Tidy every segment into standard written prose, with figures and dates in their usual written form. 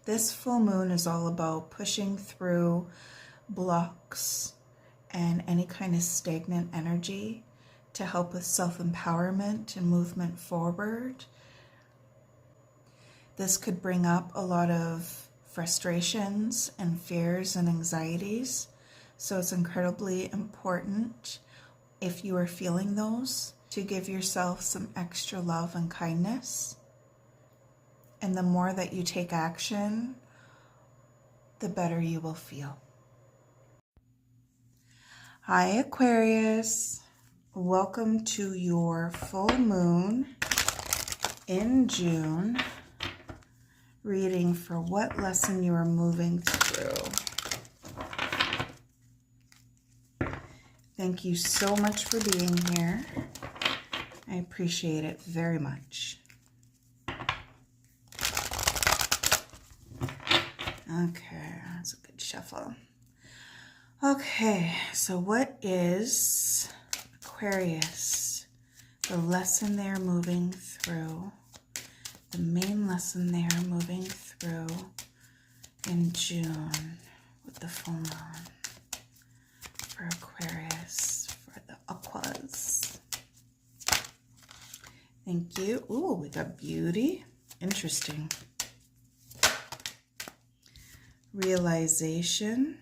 This full moon is all about pushing through blocks and any kind of stagnant energy to help with self-empowerment and movement forward. This could bring up a lot of frustrations and fears and anxieties. So it's incredibly important, if you are feeling those, to give yourself some extra love and kindness. And the more that you take action, the better you will feel. Hi, Aquarius. Welcome to your full moon in June reading for what lesson you are moving through. Thank you so much for being here. I appreciate it very much. Okay, that's a good shuffle. Okay, so what is Aquarius? The lesson they're moving through, the main lesson they are moving through in June with the full moon for Aquarius, for the Aquas. Thank you. Ooh, we got beauty. Interesting. Realization.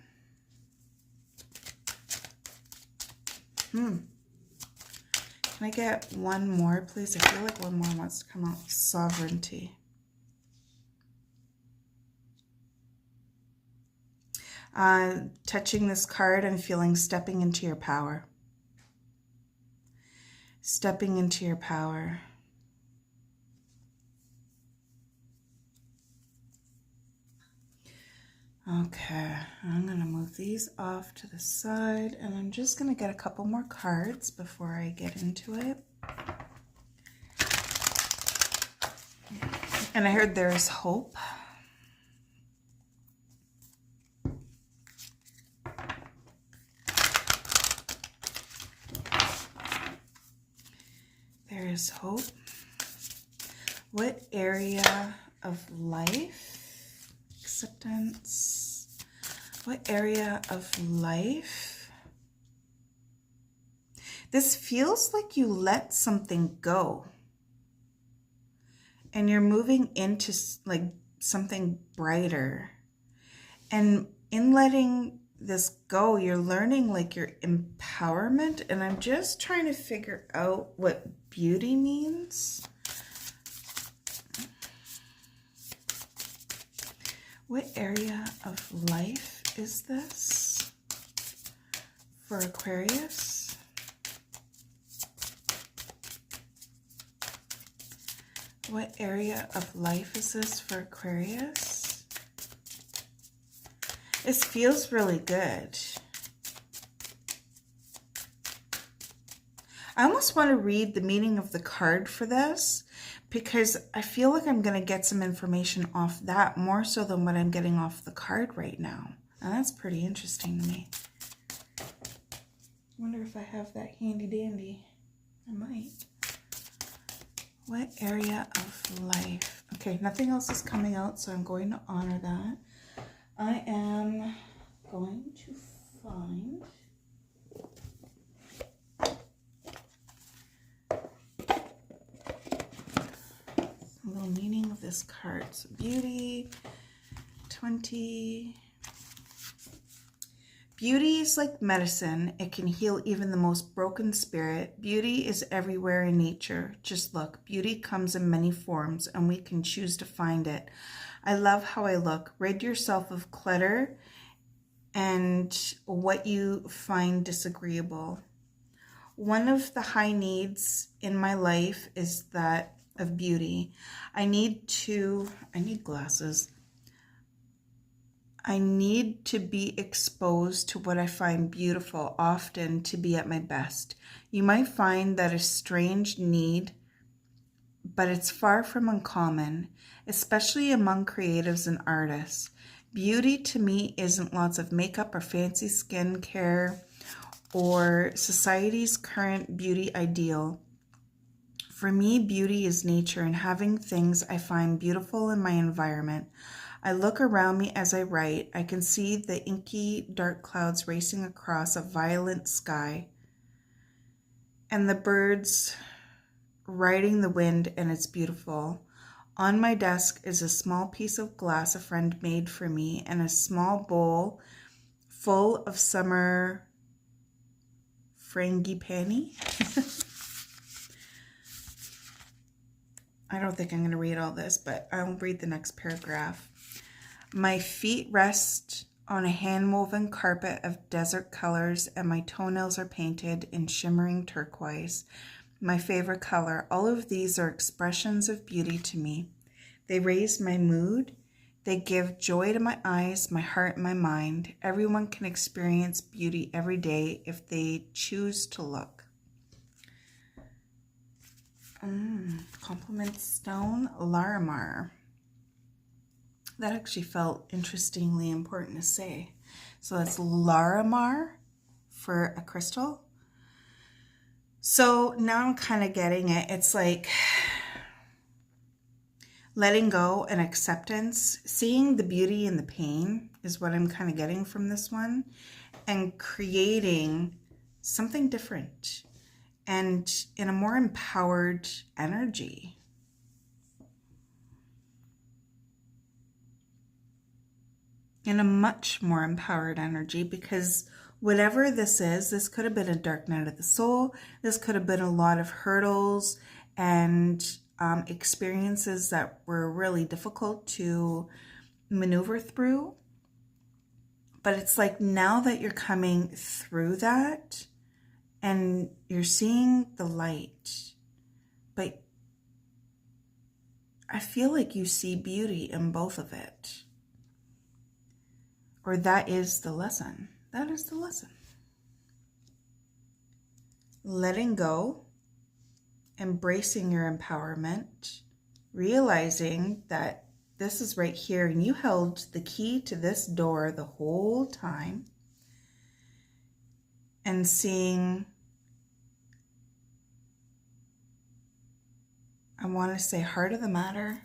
Can I get one more, please? I feel like one more wants to come out. Sovereignty. Touching this card and feeling stepping into your power. Stepping into your power. Okay, I'm going to move these off to the side, and I'm just going to get a couple more cards before I get into it. And I heard there's hope. There is hope. What area of life? Acceptance. What area of life? This feels like you let something go. And you're moving into like something brighter. And in letting this go, you're learning like your empowerment. And I'm just trying to figure out what beauty means. What area of life is this for Aquarius? What area of life is this for Aquarius? This feels really good. I almost want to read the meaning of the card for this, because I feel like I'm going to get some information off that more so than what I'm getting off the card right now. And that's pretty interesting to me. I wonder if I have that handy dandy. I might. What area of life? Okay, nothing else is coming out, so I'm going to honor that. I am going to find... little meaning of this card. So beauty, 20. Beauty is like medicine. It can heal even the most broken spirit. Beauty is everywhere in nature. Just look. Beauty comes in many forms, and we can choose to find it. I love how I look. Rid yourself of clutter and what you find disagreeable. One of the high needs in my life is that of beauty. I need glasses. I need to be exposed to what I find beautiful often to be at my best. You might find that a strange need, but it's far from uncommon, especially among creatives and artists. Beauty to me isn't lots of makeup or fancy skincare or society's current beauty ideal. For me, beauty is nature and having things I find beautiful in my environment. I look around me as I write. I can see the inky dark clouds racing across a violet sky, and the birds riding the wind, and it's beautiful. On my desk is a small piece of glass a friend made for me, and a small bowl full of summer frangipani. I don't think I'm going to read all this, but I'll read the next paragraph. My feet rest on a hand-woven carpet of desert colors, and my toenails are painted in shimmering turquoise, my favorite color. All of these are expressions of beauty to me. They raise my mood. They give joy to my eyes, my heart, and my mind. Everyone can experience beauty every day if they choose to look. Compliment stone, Larimar. That actually felt interestingly important to say. So that's Larimar for a crystal. So now I'm kind of getting it. It's like letting go and acceptance. Seeing the beauty in the pain is what I'm kind of getting from this one. And creating something different. And in a more empowered energy. In a much more empowered energy, because whatever this is, this could have been a dark night of the soul. This could have been a lot of hurdles and experiences that were really difficult to maneuver through. But it's like now that you're coming through that, and you're seeing the light, but I feel like you see beauty in both of it. Or that is the lesson. That is the lesson. Letting go, embracing your empowerment, realizing that this is right here and you held the key to this door the whole time. And seeing, I want to say heart of the matter,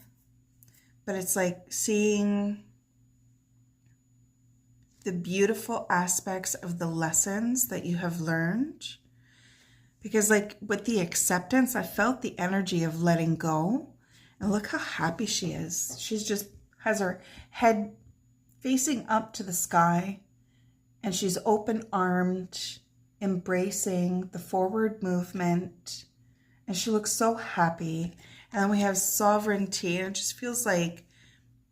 but it's like seeing the beautiful aspects of the lessons that you have learned. Because like with the acceptance, I felt the energy of letting go. And look how happy she is. She's just has her head facing up to the sky. And she's open-armed, embracing the forward movement, and she looks so happy. And then we have sovereignty, and it just feels like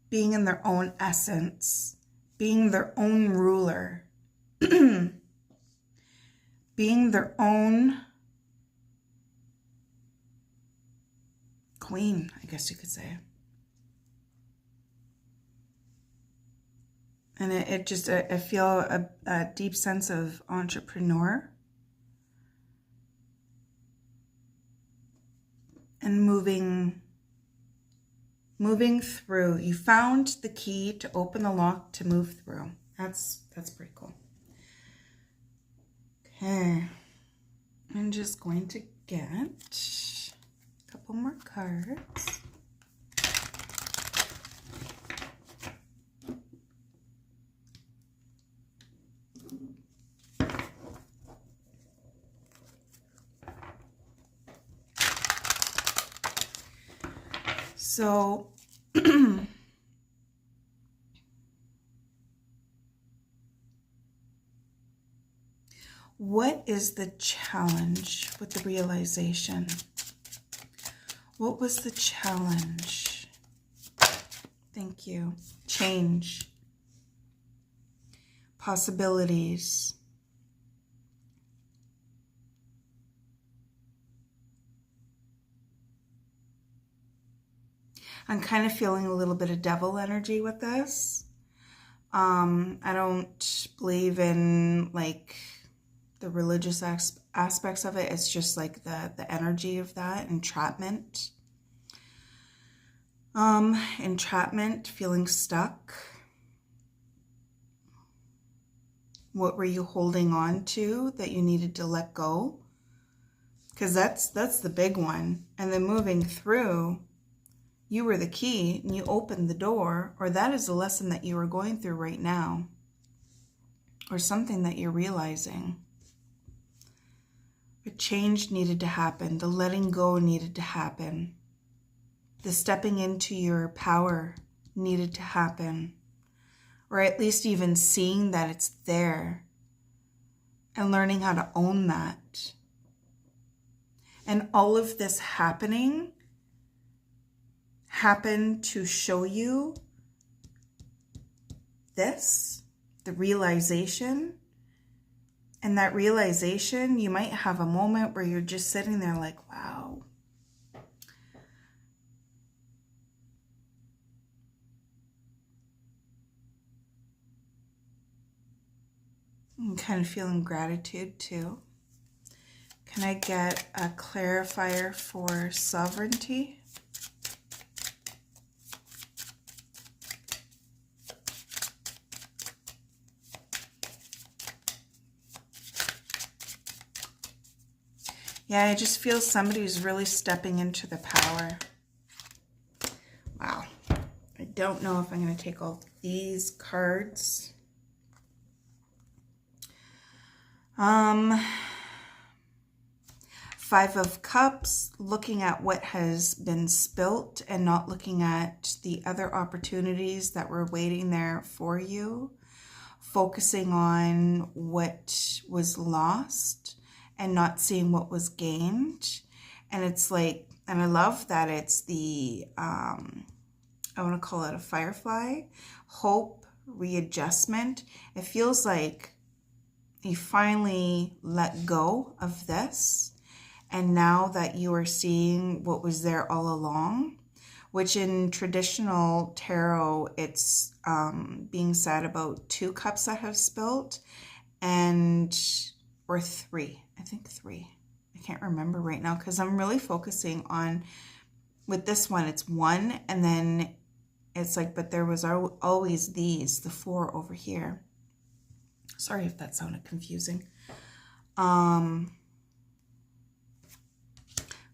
being in their own essence, being their own ruler, being their own queen, I guess you could say. And it just, I feel a deep sense of entrepreneur. And moving through. You found the key to open the lock to move through. That's pretty cool. Okay. I'm just going to get a couple more cards. So, what is the challenge with the realization? What was the challenge? Thank you. Change. Possibilities. I'm kind of feeling a little bit of devil energy with this. I don't believe in like the religious aspects of it. It's just like the energy of that, entrapment. Entrapment, feeling stuck. What were you holding on to that you needed to let go? Because that's the big one. And then moving through, You were the key and you opened the door, or that is the lesson that you are going through right now, or something that you're realizing. A change needed to happen. The letting go needed to happen. The stepping into your power needed to happen. Or at least even seeing that it's there and learning how to own that. And all of this happened to show you this, the realization. And that realization, you might have a moment where you're just sitting there like, wow. I'm kind of feeling gratitude too. Can I get a clarifier for sovereignty? Yeah, I just feel somebody's really stepping into the power. Wow. I don't know if I'm going to take all these cards. Five of Cups, looking at what has been spilt and not looking at the other opportunities that were waiting there for you. Focusing on what was lost and not seeing what was gained. And it's like, and I love that it's the, I want to call it a firefly, hope, readjustment. It feels like you finally let go of this. And now that you are seeing what was there all along, which in traditional tarot, it's being said about 2 cups that have spilt or 3. I think 3. I can't remember right now because I'm really focusing on, with this one, it's 1. And then it's like, but there was always the 4 over here. Sorry if that sounded confusing.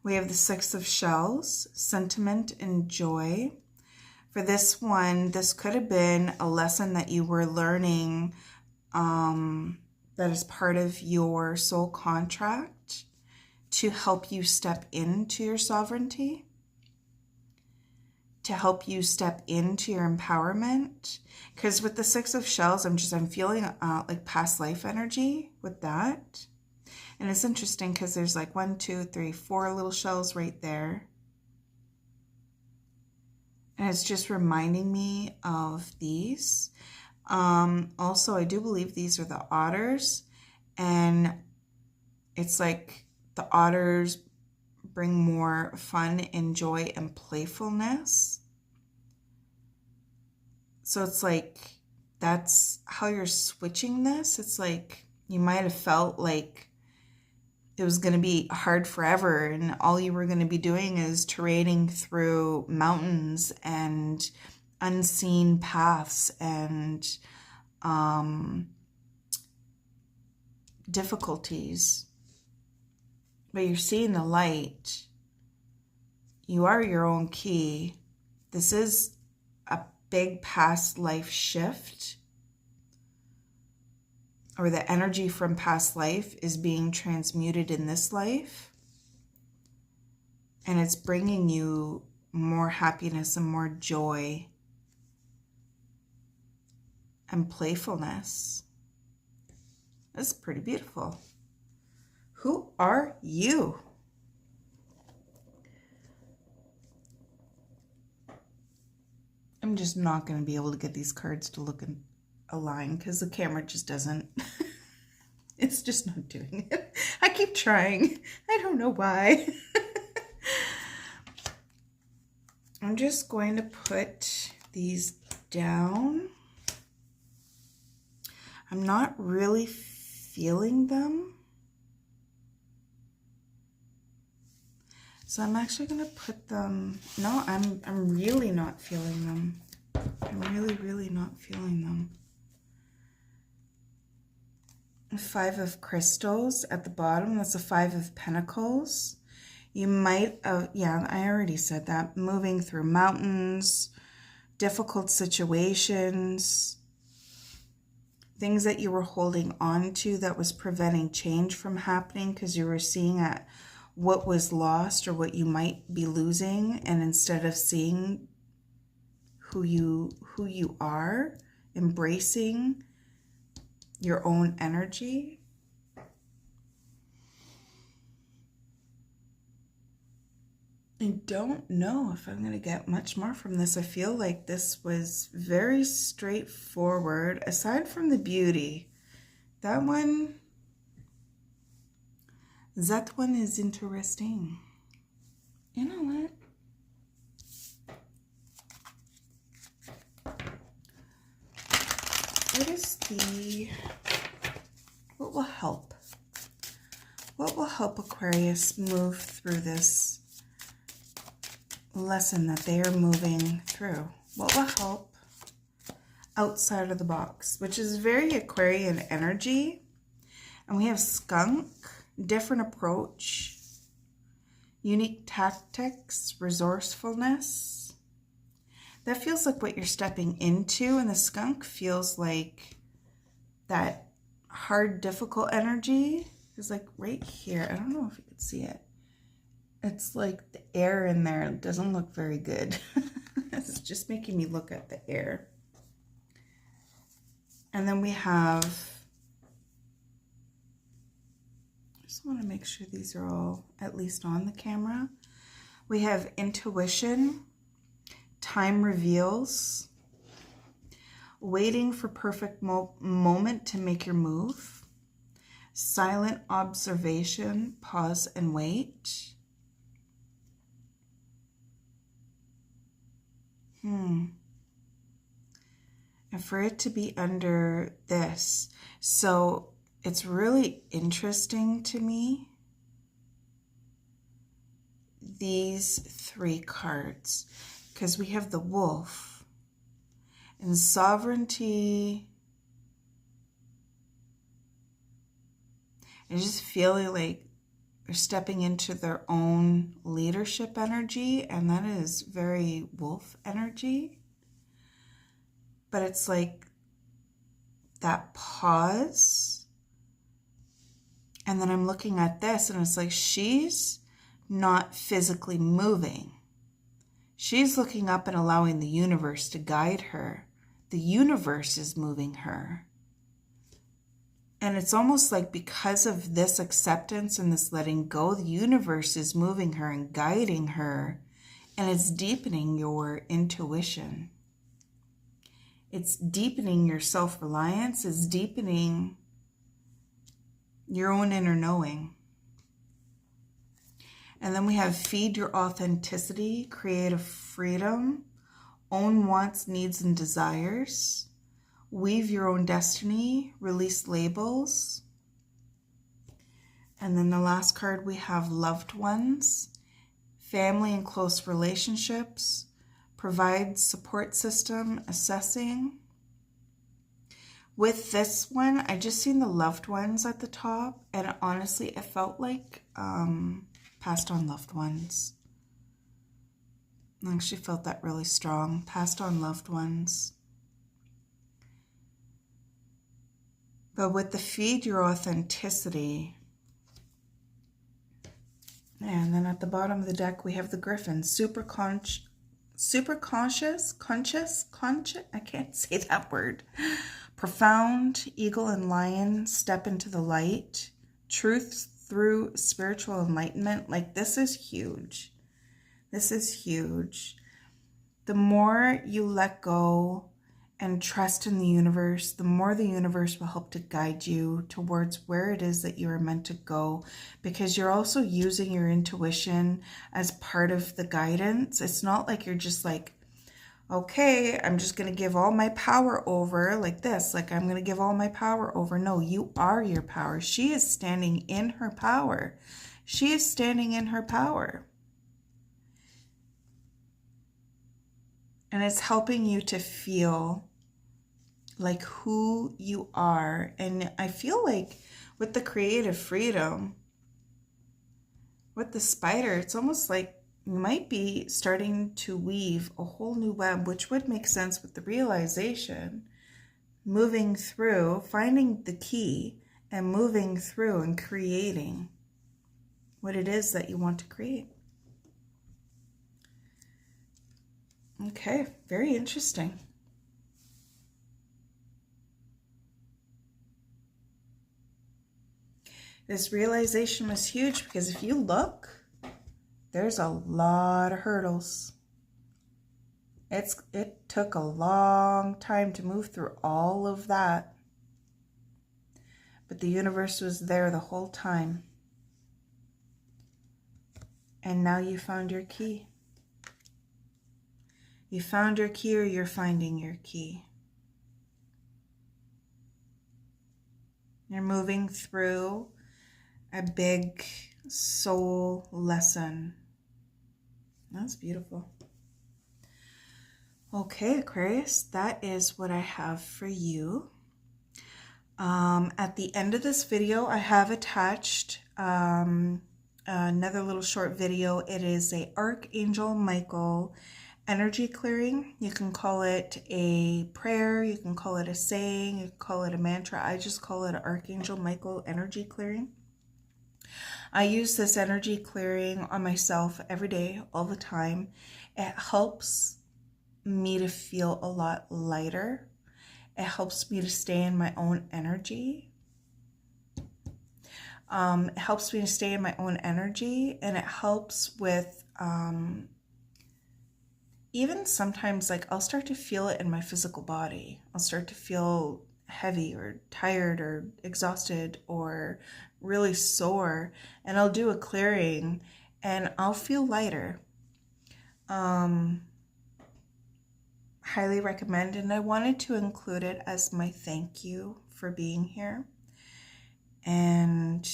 We have the 6 of Shells, sentiment and joy. For this one, this could have been a lesson that you were learning that is part of your soul contract to help you step into your sovereignty, to help you step into your empowerment. Because with the 6 of Shells, I'm feeling like past life energy with that. And it's interesting because there's like 1, 2, 3, 4 little shells right there. And it's just reminding me of these. Also, I do believe these are the otters. And it's like the otters bring more fun and joy and playfulness. So it's like, that's how you're switching this. It's like you might have felt like it was going to be hard forever and all you were going to be doing is parading through mountains and unseen paths and difficulties. But you're seeing the light. You are your own key. This is a big past life shift, or the energy from past life is being transmuted in this life. And it's bringing you more happiness and more joy and playfulness. That's pretty beautiful. Who are you? I'm just not going to be able to get these cards to look in a line because the camera just doesn't. It's just not doing it. I keep trying. I don't know why. I'm just going to put these down. I'm not really feeling them. So I'm actually going to put them, no, I'm really not feeling them. I'm really not feeling them. 5 of Crystals at the bottom, that's a 5 of Pentacles. You might, yeah, I already said that. Moving through mountains, difficult situations, things that you were holding on to that was preventing change from happening because you were seeing at what was lost or what you might be losing, and instead of seeing who you are, embracing your own energy. I don't know if I'm going to get much more from this. I feel like this was very straightforward, aside from the beauty. That one is interesting. You know what? What will help? What will help Aquarius move through this lesson that they are moving through? What will help outside of the box, which is very Aquarian energy? And we have skunk, different approach, unique tactics, resourcefulness. That feels like what you're stepping into, and the skunk feels like that hard, difficult energy is like right here. I don't know if you can see it. It's like the air in there doesn't look very good. It's just making me look at the air. And then we have, I just want to make sure these are all at least on the camera. We have intuition, time reveals, waiting for perfect moment to make your move, silent observation, pause and wait. And for it to be under this, so it's really interesting to me, these three cards, because we have the wolf and sovereignty, and just feeling like they're stepping into their own leadership energy, and that is very wolf energy. But it's like that pause. And then I'm looking at this and it's like she's not physically moving. She's looking up and allowing the universe to guide her. The universe is moving her. And it's almost like because of this acceptance and this letting go, the universe is moving her and guiding her. And it's deepening your intuition. It's deepening your self-reliance. It's deepening your own inner knowing. And then we have feed your authenticity, creative freedom, own wants, needs, and desires, weave your own destiny, release labels. And then the last card we have loved ones, family and close relationships, provide support system, assessing. With this one, I just seen the loved ones at the top, and honestly, it felt like passed on loved ones. I actually felt that really strong. Passed on loved ones. But with the feed your authenticity, and then at the bottom of the deck, we have the Griffin, super conscious, I can't say that word. Profound, eagle and lion, step into the light, truth through spiritual enlightenment. Like, this is huge. This is huge. The more you let go and trust in the universe, the more the universe will help to guide you towards where it is that you are meant to go, because you're also using your intuition as part of the guidance. It's not like you're just like, okay, I'm just going to give all my power over like this. Like, I'm going to give all my power over. No, you are your power. She is standing in her power. She is standing in her power. And it's helping you to feel like who you are. And I feel like with the creative freedom, with the spider, it's almost like you might be starting to weave a whole new web, which would make sense with the realization, moving through, finding the key and moving through and creating what it is that you want to create. Okay, very interesting. This realization was huge because if you look, there's a lot of hurdles. It took a long time to move through all of that. But the universe was there the whole time. And now you found your key. You found your key, or you're finding your key. You're moving through a big soul lesson. That's beautiful. Okay, Aquarius, that is what I have for you. At the end of this video, I have attached another little short video. It is a Archangel Michael energy clearing. You can call it a prayer, you can call it a saying, you can call it a mantra. I just call it Archangel Michael energy clearing. I use this energy clearing on myself every day, all the time. It helps me to feel a lot lighter. It helps me to stay in my own energy. It helps me to stay in my own energy, and it helps with even sometimes, like, I'll start to feel it in my physical body. I'll start to feel heavy or tired or exhausted or really sore, and I'll do a clearing and I'll feel lighter. Highly recommend, and I wanted to include it as my thank you for being here. And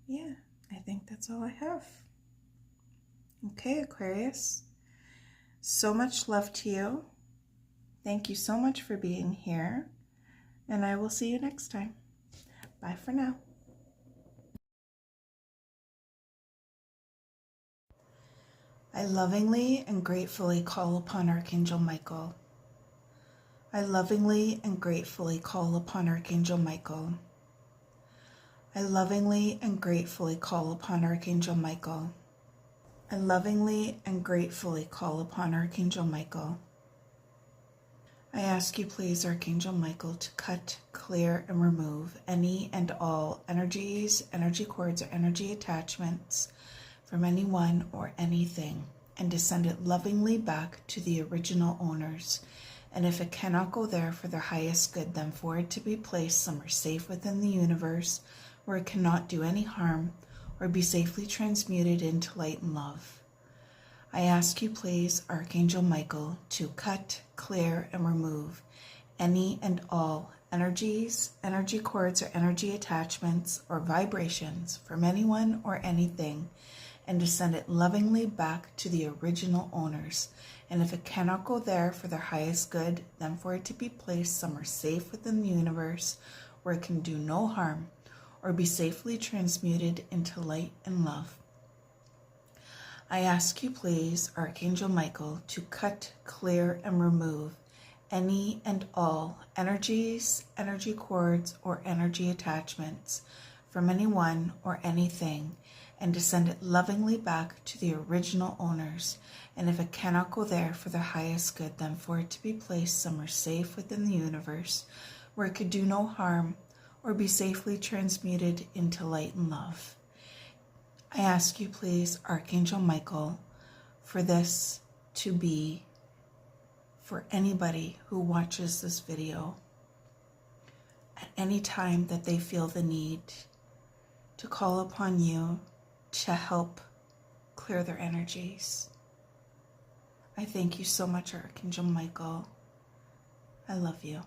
yeah, I think that's all I have. Okay, Aquarius, so much love to you. Thank you so much for being here, and I will see you next time. Bye for now. I lovingly and gratefully call upon Archangel Michael. I lovingly and gratefully call upon Archangel Michael. I lovingly and gratefully call upon Archangel Michael. I lovingly and gratefully call upon Archangel Michael. I ask you, please, Archangel Michael, to cut, clear, and remove any and all energies, energy cords, or energy attachments from anyone or anything, and to send it lovingly back to the original owners. And if it cannot go there for their highest good, then for it to be placed somewhere safe within the universe, where it cannot do any harm, or be safely transmuted into light and love. I ask you, please, Archangel Michael, to cut, clear, and remove any and all energies, energy cords, or energy attachments or vibrations from anyone or anything, and to send it lovingly back to the original owners. And if it cannot go there for their highest good, then for it to be placed somewhere safe within the universe, where it can do no harm, or be safely transmuted into light and love. I ask you, please, Archangel Michael, to cut, clear, and remove any and all energies, energy cords, or energy attachments from anyone or anything, and to send it lovingly back to the original owners. And if it cannot go there for their highest good, then for it to be placed somewhere safe within the universe, where it could do no harm, or be safely transmuted into light and love. I ask you, please, Archangel Michael, for this to be for anybody who watches this video at any time that they feel the need to call upon you to help clear their energies. I thank you so much, Archangel Michael. I love you.